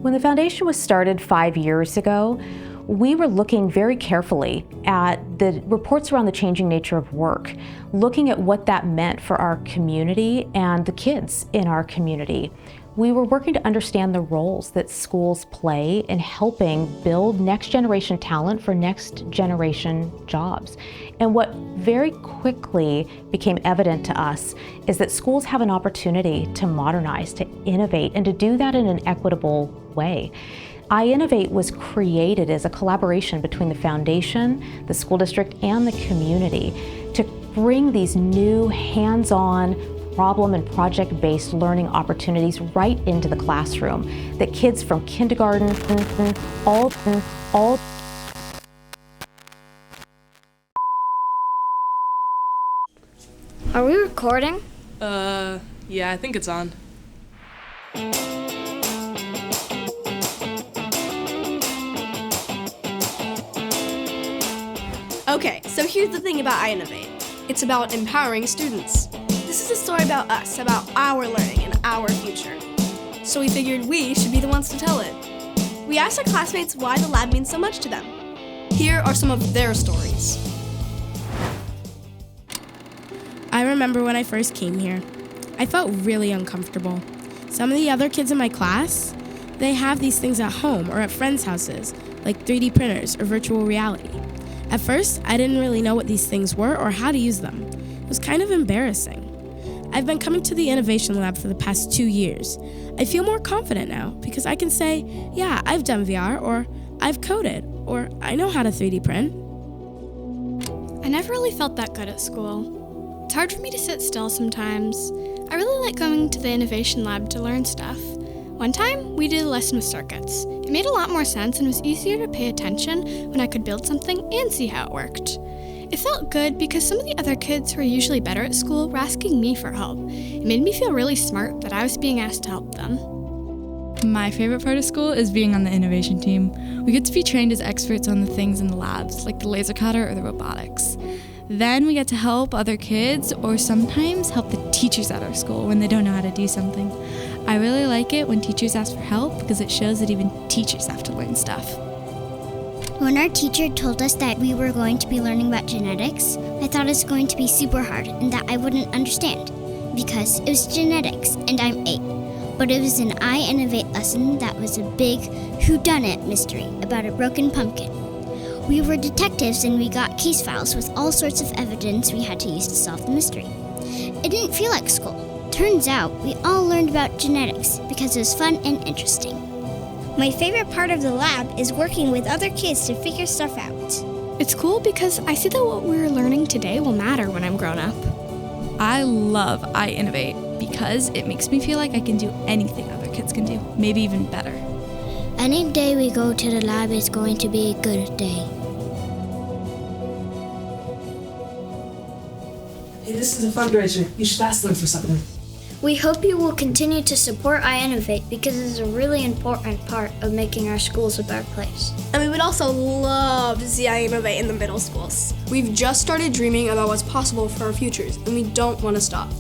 When the foundation was started 5 years ago, we were looking very carefully at the reports around the changing nature of work, looking at what that meant for our community and the kids in our community. We were working to understand the roles that schools play in helping build next generation talent for next generation jobs. And what very quickly became evident to us is that schools have an opportunity to modernize, to innovate, and to do that in an equitable way. iInnovate was created as a collaboration between the foundation, the school district, and the community to bring these new hands-on problem and project-based learning opportunities right into the classroom that kids from kindergarten all. Are we recording? Yeah, I think it's on. Okay, so here's the thing about iInnovate. It's about empowering students. This is a story about us, about our learning and our future. So we figured we should be the ones to tell it. We asked our classmates why the lab means so much to them. Here are some of their stories. I remember when I first came here. I felt really uncomfortable. Some of the other kids in my class, they have these things at home or at friends' houses, like 3D printers or virtual reality. At first, I didn't really know what these things were or how to use them. It was kind of embarrassing. I've been coming to the Innovation Lab for the past 2 years. I feel more confident now because I can say, yeah, I've done VR, or I've coded, or I know how to 3D print. I never really felt that good at school. It's hard for me to sit still sometimes. I really like going to the Innovation Lab to learn stuff. One time, we did a lesson with circuits. It made a lot more sense and was easier to pay attention when I could build something and see how it worked. It felt good because some of the other kids who are usually better at school were asking me for help. It made me feel really smart that I was being asked to help them. My favorite part of school is being on the innovation team. We get to be trained as experts on the things in the labs, like the laser cutter or the robotics. Then we get to help other kids or sometimes help the teachers at our school when they don't know how to do something. I really like it when teachers ask for help because it shows that even teachers have to learn stuff. When our teacher told us that we were going to be learning about genetics, I thought it was going to be super hard and that I wouldn't understand because it was genetics and I'm 8. But it was an iInnovate lesson that was a big whodunit mystery about a broken pumpkin. We were detectives and we got case files with all sorts of evidence we had to use to solve the mystery. It didn't feel like school. Turns out we all learned about genetics because it was fun and interesting. My favorite part of the lab is working with other kids to figure stuff out. It's cool because I see that what we're learning today will matter when I'm grown up. I love iInnovate because it makes me feel like I can do anything other kids can do, maybe even better. Any day we go to the lab is going to be a good day. Hey, this is a fundraiser. You should ask them for something. We hope you will continue to support iInnovate because it is a really important part of making our schools a better place. And we would also love to see iInnovate in the middle schools. We've just started dreaming about what's possible for our futures, and we don't want to stop.